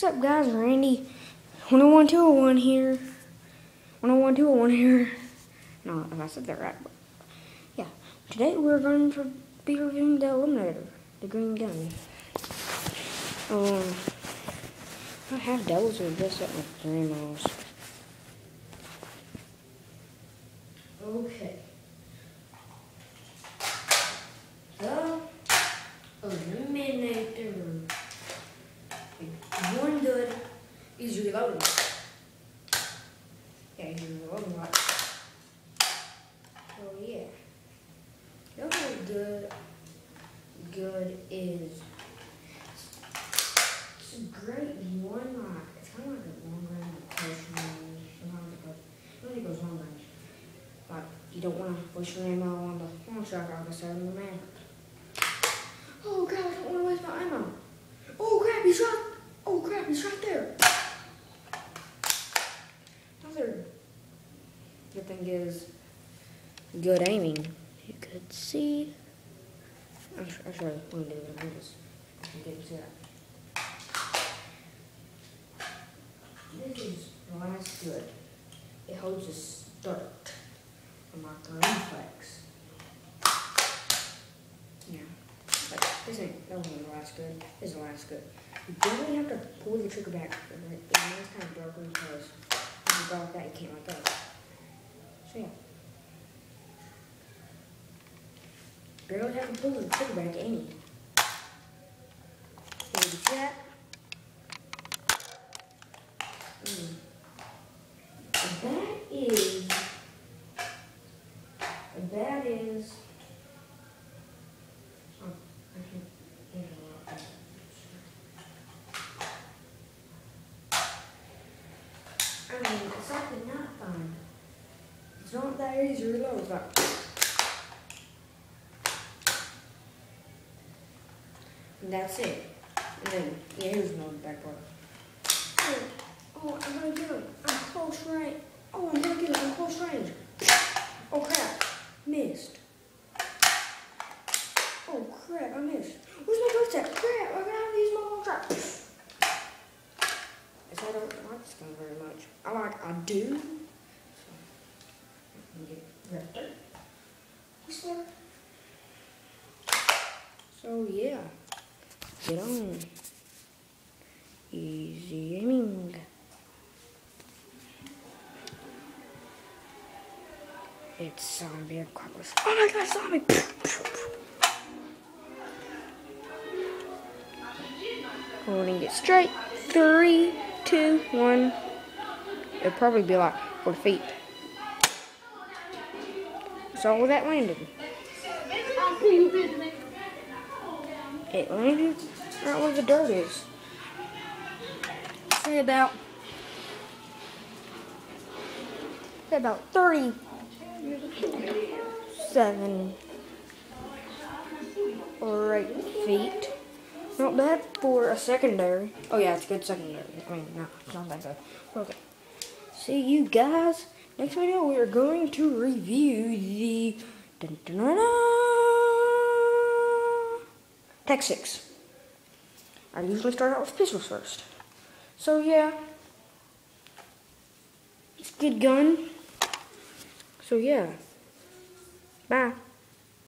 What's up, guys? Randy 101201 here. 101201 here. No, if I said that right. But yeah. Today we're going to be reviewing the Eliminator, the green gun. I have doubles with this at my grandma's. Okay. The Eliminator. One good is reloading. Yeah, he's reloading right. Oh yeah. The other good is it's a great one. It's kind of like a long range close range. Sometimes it goes long range. Like you don't want to waste your ammo on the long shot, like I said in the Maverick. Oh God, I don't want to waste my ammo. Oh crap, he's shot. Oh crap, he's right there. Another good thing is good aiming. You could see. I'm sure we'll do it. I'm just getting to that. This is last good. It holds a start on my reflex. Yeah. But this ain't the last good. This is the last good. You definitely have to pull the trigger back. It's kind of darker because if you go like that, you can't let go. So yeah. Barely have to pull the trigger back aiming. Can you see that? That is. Oh, I can't get it a lot. I mean, it's actually not fun. It's not that easy to reload, but and that's it. And then, yeah, here's another back part. Oh, I'm gonna get him. I'm close range. Oh, I'm gonna get him. I'm close range. Oh crap, missed. Oh crap, I missed. Where's my ghost at? Crap, I gotta use my long shot. I don't like this gun very much. I do. So, I'm gonna get it right there. Yes, sir. So yeah, get on. Easy aiming. It's zombie apocalypse. Oh my god, zombie! Holding it straight. 3, 2, 1. It'll probably be like 4 feet. So that landed. It landed right where the dirt is. Say about 37 or 8 feet. Not bad for a secondary. Oh yeah, it's a good secondary. I mean, no, it's not that good. Okay. See you guys. Next video, we are going to review the Tech 6. I usually start out with pistols first. So yeah, it's a good gun. So yeah, bye.